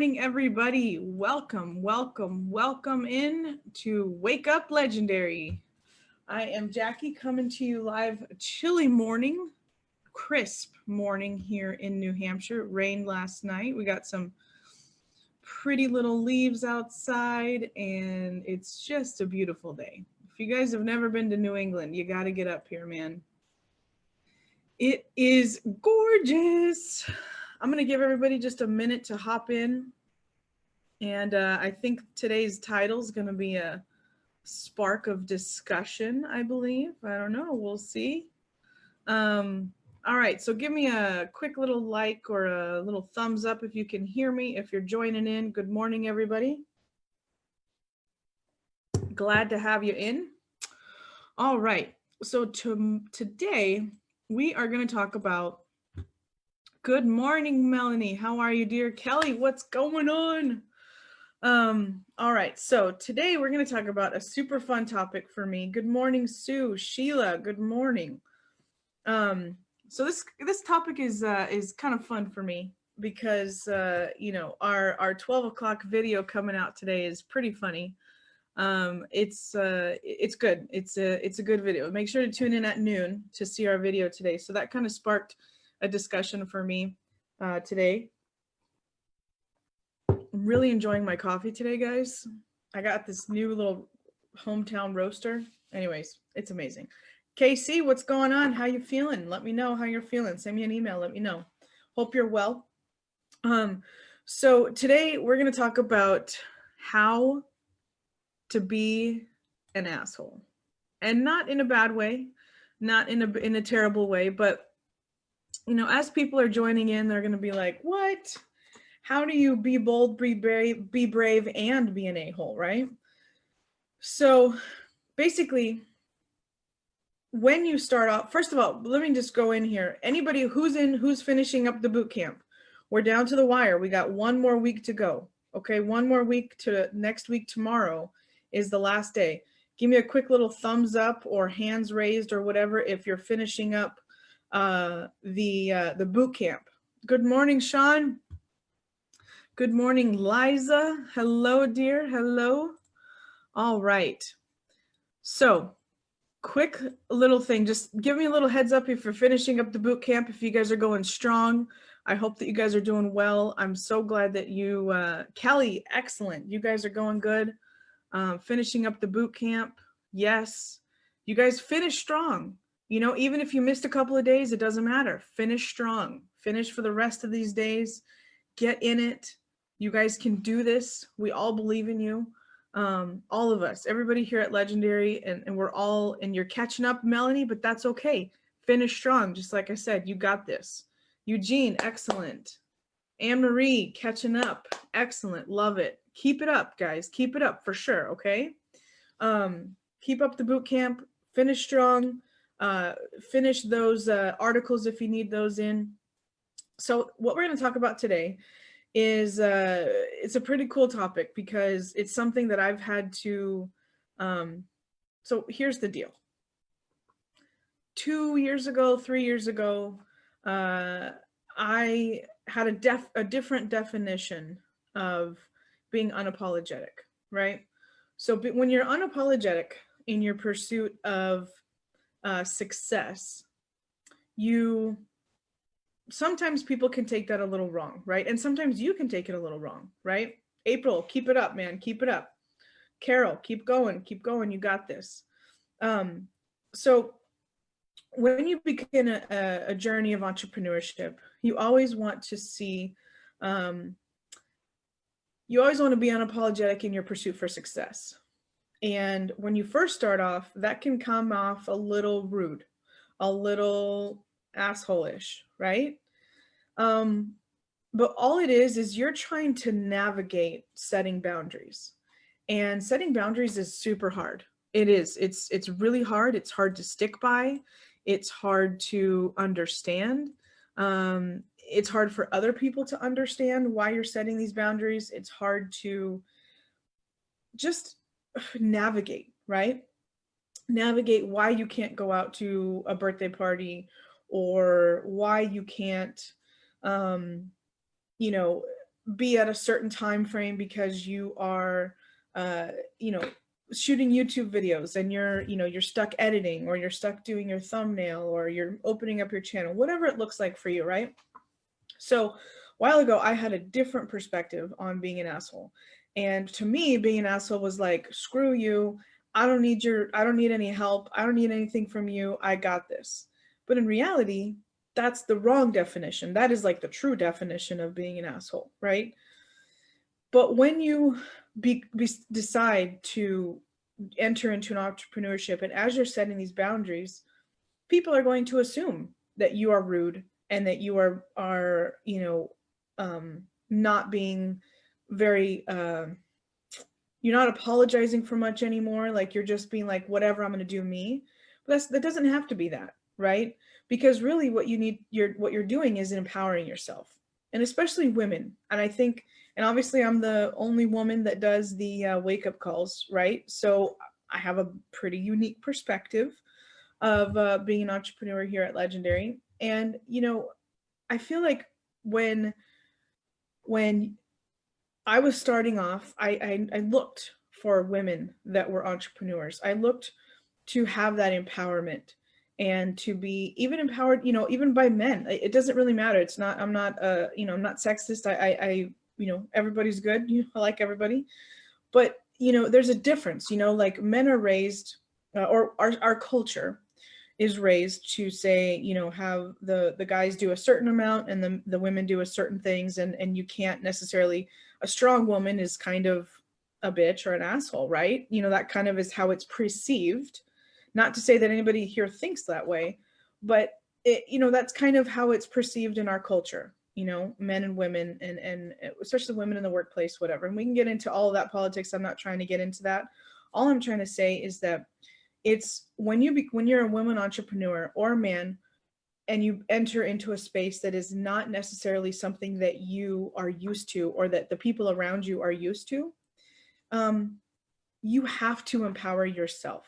morning, everybody. Welcome, welcome, welcome in to Wake Up Legendary. I am Jackie coming to you live, chilly morning, crisp morning here in New Hampshire. It rained last night. We got some pretty little leaves outside, and it's just a beautiful day. If you guys have never been to New England, you got to get up here, man. It is gorgeous. I'm going to give everybody just a minute to hop in. And I think today's title is going to be a spark of discussion, I believe. I don't know. We'll see. All right. So give me a quick little like or a little thumbs up if you can hear me. If you're joining in, good morning, everybody. Glad to have you in. All right. So today we are going to talk about good morning, Melanie. How are you, dear? Kelly, what's going on? All right, so today we're going to talk about a super fun topic for me. Good morning, Sue, Sheila, good morning. So this topic is kind of fun for me because you know, our 12 o'clock video coming out today is pretty funny. It's good. It's a good video. Make sure to tune in at noon to see our video today. So that kind of sparked a discussion for me today. I'm really enjoying my coffee today, guys. I got this new little hometown roaster. Anyways, it's amazing. Casey, what's going on? How you feeling? Let me know how you're feeling. Send me an email. Let me know. Hope you're well. So today we're going to talk about how to be an asshole, and not in a bad way, not in a terrible way, but you know, as people are joining in, they're going to be like, "What? How do you be bold, be brave, and be an a-hole," right? So basically, when you start off, first of all, let me just go in here. Anybody who's finishing up the boot camp, we're down to the wire. We got one more week to go. Okay, one more week to next week. Tomorrow is the last day. Give me a quick little thumbs up or hands raised or whatever if you're finishing up the boot camp. Good morning, Sean. Good morning, Liza. Hello, dear. Hello. All right. So quick little thing. Just give me a little heads up if you're finishing up the boot camp, if you guys are going strong. I hope that you guys are doing well. I'm so glad that you, Kelly, excellent. You guys are going good. Finishing up the boot camp. Yes. You guys finish strong. You know, even if you missed a couple of days, it doesn't matter. Finish strong. Finish for the rest of these days. Get in it. You guys can do this. We all believe in you. All of us, everybody here at Legendary, and we're all, and you're catching up, Melanie, but that's okay. Finish strong. Just like I said, you got this. Eugene, excellent. Anne-Marie, catching up. Excellent. Love it. Keep it up, guys. Keep it up for sure. Okay. Keep up the boot camp. Finish strong. Finish those articles if you need those in. So what we're going to talk about today is it's a pretty cool topic because it's something that I've had to so here's the deal. 3 years ago, I had a different definition of being unapologetic, right? So when you're unapologetic in your pursuit of success, sometimes people can take that a little wrong, right? And sometimes you can take it a little wrong, right? April, keep it up, man. Keep it up. Carol, keep going. Keep going. You got this. So when you begin a journey of entrepreneurship, you always want to see, you always want to be unapologetic in your pursuit for success. And when you first start off, that can come off a little rude, a little asshole-ish, right? But all it is you're trying to navigate setting boundaries, and setting boundaries is super hard. It is. It's really hard. It's hard to stick by. It's hard to understand. It's hard for other people to understand why you're setting these boundaries. It's hard to just navigate, right? Navigate why you can't go out to a birthday party, or why you can't, you know, be at a certain time frame because you are, you know, shooting YouTube videos and you're stuck editing, or you're stuck doing your thumbnail, or you're opening up your channel, whatever it looks like for you, right? So a while ago, I had a different perspective on being an asshole. And to me, being an asshole was like, screw you. I don't need any help. I don't need anything from you. I got this. But in reality, that's the wrong definition. That is like the true definition of being an asshole, right? But when you decide to enter into an entrepreneurship, and as you're setting these boundaries, people are going to assume that you are rude, and that you are not being very you're not apologizing for much anymore, like you're just being like, whatever, I'm going to do me. But that doesn't have to be that, right? Because really what you're doing is empowering yourself, and especially women. And I think, and obviously I'm the only woman that does the wake up calls, right? So I have a pretty unique perspective of being an entrepreneur here at Legendary. And I feel like when I was starting off, I looked for women that were entrepreneurs. I looked to have that empowerment, and to be even empowered, even by men. It doesn't really matter. It's not, I'm not, I'm not sexist. I everybody's good. I like everybody. But, there's a difference, like men are raised, or our culture is raised to say, have the guys do a certain amount, and the women do a certain things. And you can't necessarily, a strong woman is kind of a bitch or an asshole, right? That kind of is how it's perceived. Not to say that anybody here thinks that way, but that's kind of how it's perceived in our culture, men and women, and especially women in the workplace, whatever. And we can get into all of that politics. I'm not trying to get into that. All I'm trying to say is that it's when you're a woman entrepreneur or a man, and you enter into a space that is not necessarily something that you are used to, or that the people around you are used to, you have to empower yourself.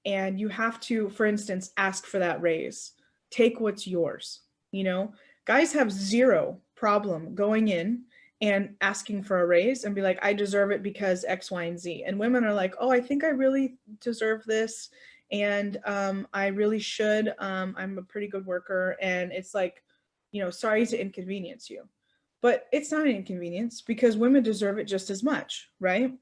And you have to, for instance, ask for that raise. Take what's yours. Guys have zero problem going in and asking for a raise and be like, I deserve it because X, Y, and Z. And women are like, oh, I think I really deserve this. And I really should. I'm a pretty good worker. And it's like, sorry to inconvenience you. But it's not an inconvenience, because women deserve it just as much, right?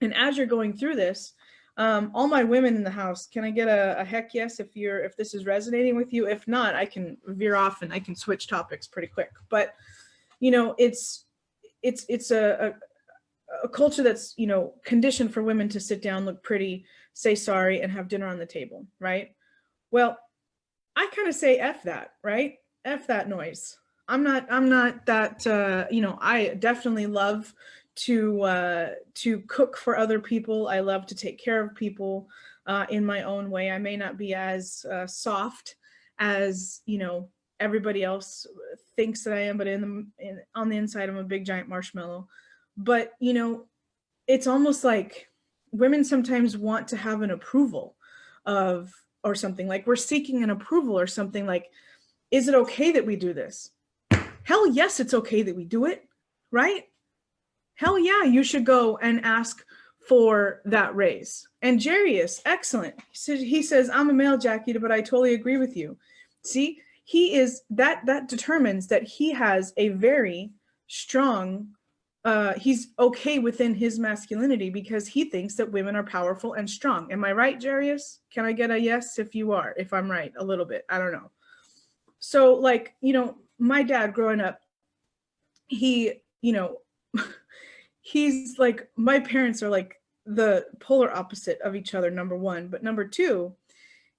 And as you're going through this, all my women in the house, can I get a heck yes if this is resonating with you? If not, I can veer off and I can switch topics pretty quick. But it's a culture that's conditioned for women to sit down, look pretty, say sorry, and have dinner on the table, right? Well, I kind of say F that, right? F that noise. I'm not that I definitely love to cook for other people. I love to take care of people in my own way. I may not be as soft as everybody else thinks that I am, but on the inside, I'm a big giant marshmallow. But it's almost like women sometimes want to have an approval of, or something, like we're seeking an approval or something, like, is it okay that we do this? Hell yes, it's okay that we do it, right? Hell yeah, you should go and ask for that raise. And Jarius, excellent. He says, I'm a male, Jackie, but I totally agree with you. See, he is, that determines that he has a very strong, he's okay within his masculinity, because he thinks that women are powerful and strong. Am I right, Jarius? Can I get a yes if you are, if I'm right a little bit? I don't know. So like, my dad growing up, he, he's like, my parents are like the polar opposite of each other, number one. But number two,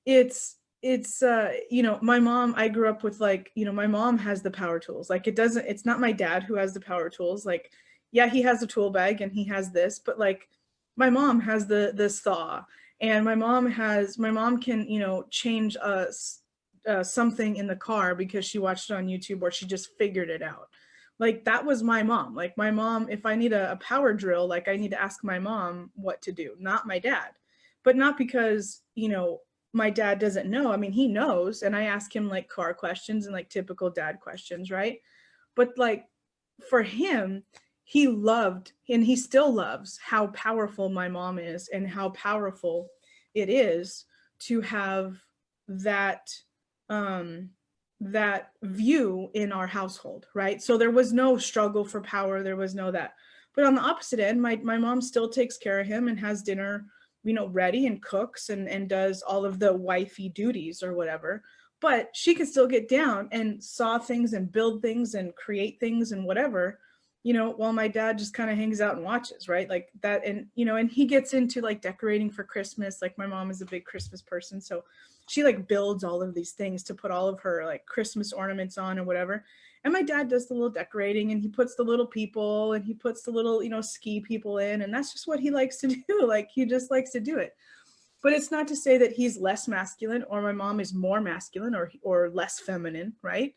it's my mom, I grew up with like, my mom has the power tools. Like it's not my dad who has the power tools. Like, yeah, he has the tool bag and he has this, but like my mom has the saw, and my mom can, change something in the car because she watched it on YouTube, or she just figured it out. Like that was my mom. Like my mom, if I need a power drill, like I need to ask my mom what to do, not my dad. But not because, my dad doesn't know. I mean, he knows, and I ask him like car questions and like typical dad questions, right? But like for him, he loved and he still loves how powerful my mom is and how powerful it is to have that um that view in our household, right? So there was no struggle for power, there was no that. But on the opposite end, my mom still takes care of him and has dinner, you know, ready and cooks and does all of the wifey duties or whatever. But she can still get down and saw things and build things and create things and whatever, you know, while my dad just kind of hangs out and watches, right? Like that. And, you know, and he gets into like decorating for Christmas. Like my mom is a big Christmas person. So she like builds all of these things to put all of her like Christmas ornaments on and whatever. And my dad does the little decorating and he puts the little people and he puts the little, you know, ski people in. And that's just what he likes to do. Like he just likes to do it. But it's not to say that he's less masculine or my mom is more masculine or less feminine, right?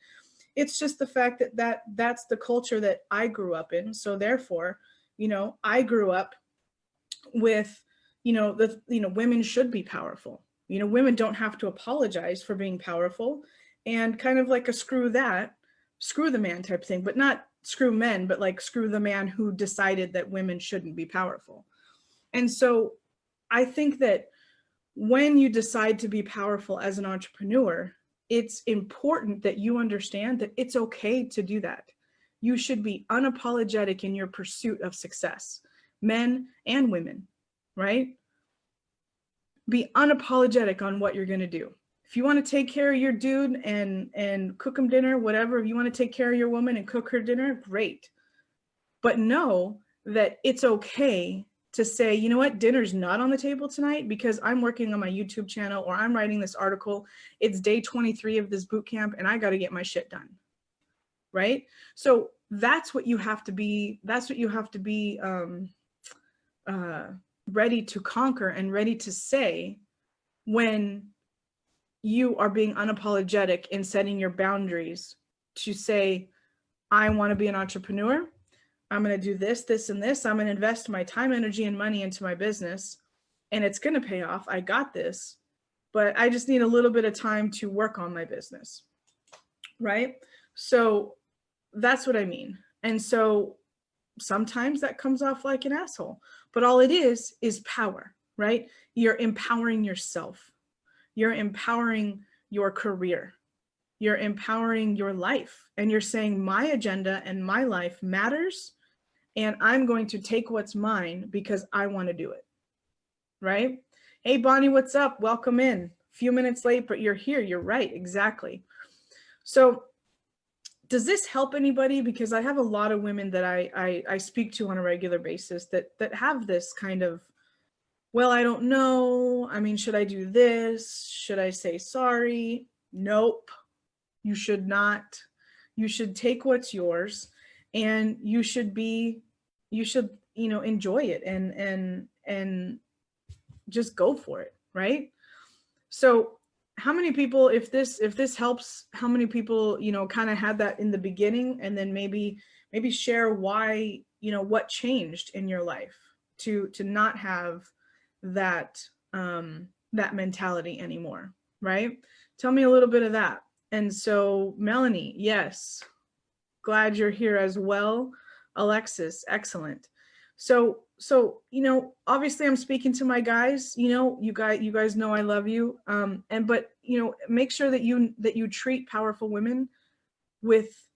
It's just the fact that that's the culture that I grew up in. So therefore, you know, I grew up with, you know, women should be powerful. You know, women don't have to apologize for being powerful, and kind of like a screw the man type thing, but not screw men, but like screw the man who decided that women shouldn't be powerful. And so I think that when you decide to be powerful as an entrepreneur, it's important that you understand that it's okay to do that. You should be unapologetic in your pursuit of success, men and women, right? Be unapologetic on what you're going to do. If you want to take care of your dude and cook him dinner, whatever, if you want to take care of your woman and cook her dinner, great. But know that it's okay to say, you know what, dinner's not on the table tonight because I'm working on my YouTube channel or I'm writing this article. It's day 23 of this boot camp and I got to get my shit done. Right? So that's what you have to be. That's what you have to be ready to conquer and ready to say when you are being unapologetic in setting your boundaries to say, I want to be an entrepreneur. I'm going to do this, this, and this. I'm going to invest my time, energy, and money into my business, and it's going to pay off. I got this, but I just need a little bit of time to work on my business, right? So that's what I mean. And so sometimes that comes off like an asshole, but all it is power, right? You're empowering yourself. You're empowering your career. You're empowering your life. And you're saying my agenda and my life matters. And I'm going to take what's mine because I want to do it. Right? Hey, Bonnie, what's up? Welcome in. A few minutes late, but you're here. You're right. Exactly. So does this help anybody? Because I have a lot of women that I speak to on a regular basis that have this kind of, well, I don't know. I mean, should I do this? Should I say sorry? Nope. You should not. You should take what's yours and you should, enjoy it and just go for it. Right? So how many people, if this helps, how many people, kind of had that in the beginning, and then maybe share why, what changed in your life to not have that mentality anymore, right? Tell me a little bit of that. And so Melanie, yes, glad you're here as well. Alexis, excellent. So obviously I'm speaking to my guys, you guys know I love you. But make sure that you treat powerful women with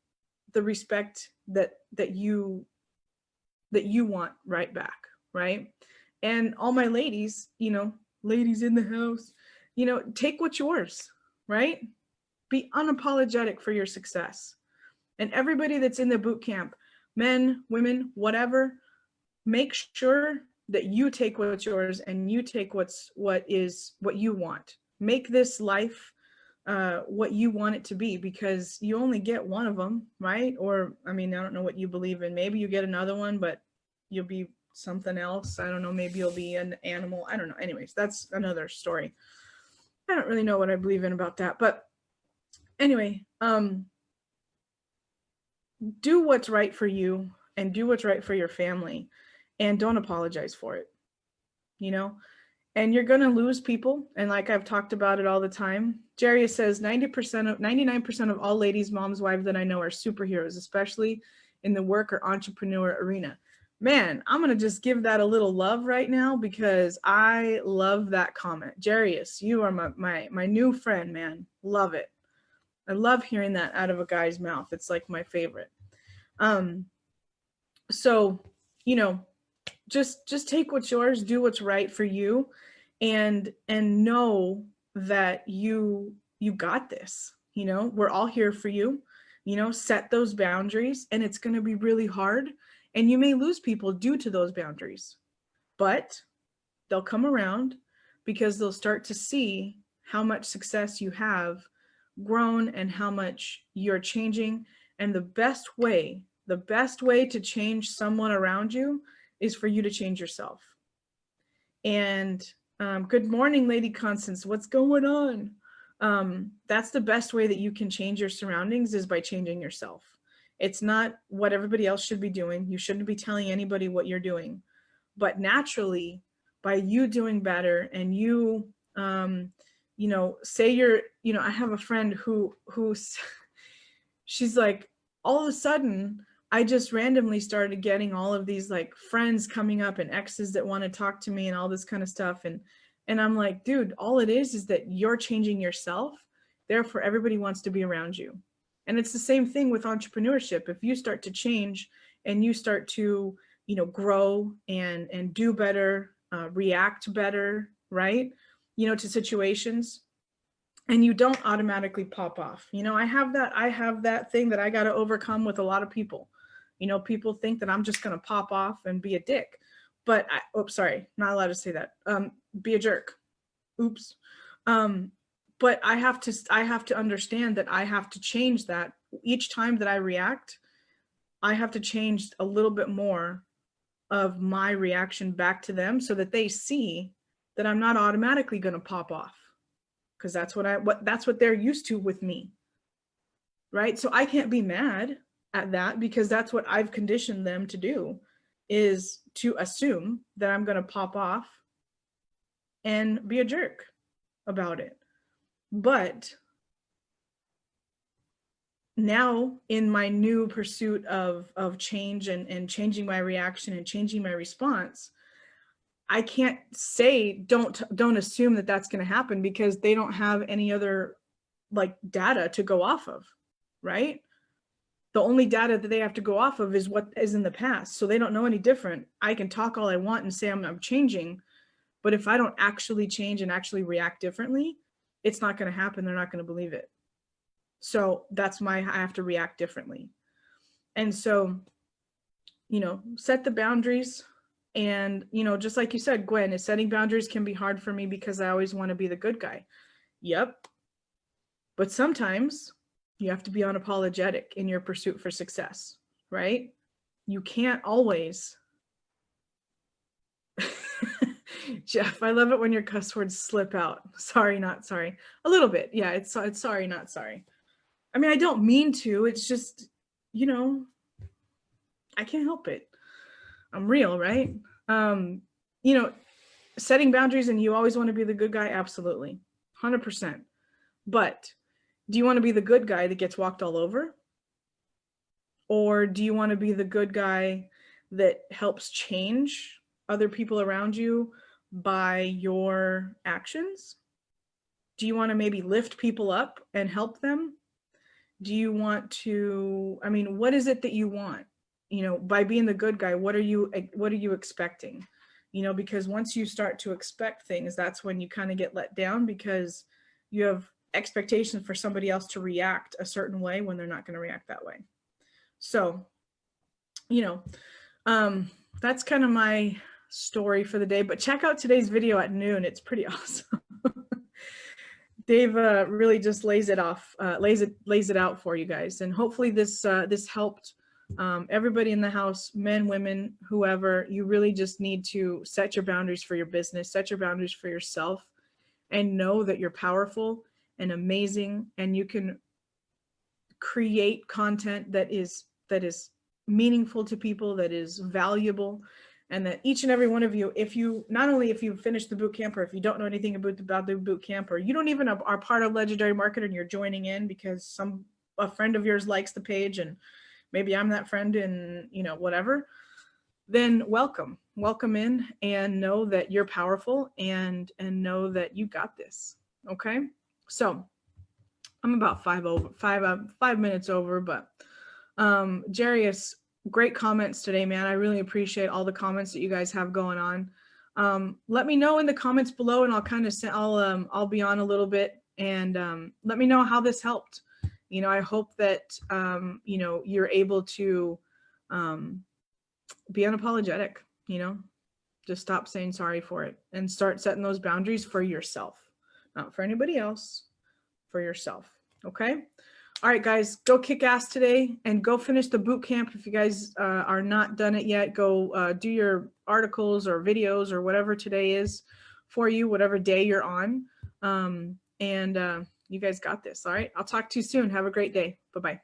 the respect that you want right back, right? And all my ladies, ladies in the house, take what's yours, right? Be unapologetic for your success. And everybody that's in the boot camp, men, women, whatever, make sure that you take what's yours and you take what you want. Make this life what you want it to be, because you only get one of them, right? Or, I mean, I don't know what you believe in. Maybe you get another one, but you'll be something else. I don't know. Maybe you'll be an animal. I don't know. Anyways, that's another story. I don't really know what I believe in about that. But anyway, do what's right for you and do what's right for your family, and don't apologize for it, and you're going to lose people. And like I've talked about it all the time, Jerry says 99% of all ladies, moms, wives that I know are superheroes, especially in the work or entrepreneur arena. Man, I'm going to just give that a little love right now because I love that comment. Jarius, you are my new friend, man. Love it. I love hearing that out of a guy's mouth. It's like my favorite. So, you know, just take what's yours, do what's right for you, and know that you got this. You know, we're all here for you. You know, set those boundaries, and it's going to be really hard, and you may lose people due to those boundaries, but they'll come around because they'll start to see how much success you have grown and how much you're changing. And the best way to change someone around you is for you to change yourself. And good morning, Lady Constance. What's going on? That's the best way that you can change your surroundings, is by changing yourself. It's not what everybody else should be doing. You shouldn't be telling anybody what you're doing. But naturally, by you doing better and you, you know, say you're, you know, I have a friend who's, she's like, all of a sudden, I just randomly started getting all of these like friends coming up and exes that want to talk to me and all this kind of stuff. And I'm like, dude, all it is that you're changing yourself. Therefore, everybody wants to be around you. And it's the same thing with entrepreneurship. If you start to change and you start to, you know, grow and do better, react better, right? You know, to situations, and you don't automatically pop off. You know, I have that thing that I got to overcome with a lot of people. You know, people think that I'm just going to pop off and be a dick, but sorry, not allowed to say that. Be a jerk. Oops. But I have to understand that I have to change that each time that I react. I have to change a little bit more of my reaction back to them so that they see that I'm not automatically going to pop off, because that's what they're used to with me. Right? So I can't be mad at that, because that's what I've conditioned them to do, is to assume that I'm going to pop off and be a jerk about it. But now, in my new pursuit of change and changing my reaction and changing my response, I can't say don't assume that that's going to happen, because they don't have any other like data to go off of, right? The only data that they have to go off of is what is in the past. So they don't know any different. I can talk all I want and say I'm changing, but if I don't actually change and actually react differently, it's not going to happen. They're not going to believe it. So that's I have to react differently. And so, you know, set the boundaries. And, you know, just like you said, Gwen, setting boundaries can be hard for me because I always want to be the good guy. Yep. But sometimes you have to be unapologetic in your pursuit for success, right? You can't always. Jeff, I love it when your cuss words slip out. Sorry, not sorry. A little bit. Yeah, it's sorry, not sorry. I mean, I don't mean to. It's just, you know, I can't help it. I'm real, right? You know, setting boundaries and you always want to be the good guy. Absolutely. 100%. But do you want to be the good guy that gets walked all over? Or do you want to be the good guy that helps change other people around you by your actions? Do you want to maybe lift people up and help them? Do you want to, I mean, what is it that you want? You know, by being the good guy, what are you expecting? You know, because once you start to expect things, that's when you kind of get let down, because you have expectations for somebody else to react a certain way when they're not going to react that way. So, you know, that's kind of my story for the day, but check out today's video at noon. It's pretty awesome. Dave really just lays it out for you guys, and hopefully this helped everybody in the house, men, women, whoever. You really just need to set your boundaries for your business, set your boundaries for yourself, and know that you're powerful and amazing, and you can create content that is meaningful to people, that is valuable. And that each and every one of you, if you finished the boot camp, or if you don't know anything about the boot camp, or you don't even are part of Legendary Marketer and you're joining in because a friend of yours likes the page and maybe I'm that friend in, you know, whatever, then welcome in, and know that you're powerful, and know that you got this. Okay. So I'm about 5 minutes over, but Jarius, great comments today, man. I really appreciate all the comments that you guys have going on. Let me know in the comments below, and I'll kind of I'll be on a little bit, and let me know how this helped. You know, I hope that you know, you're able to be unapologetic, you know, just stop saying sorry for it and start setting those boundaries for yourself, not for anybody else, for yourself. Okay. All right, guys, go kick ass today and go finish the boot camp. If you guys are not done it yet, go do your articles or videos or whatever today is for you, whatever day you're on. And you guys got this. All right. I'll talk to you soon. Have a great day. Bye-bye.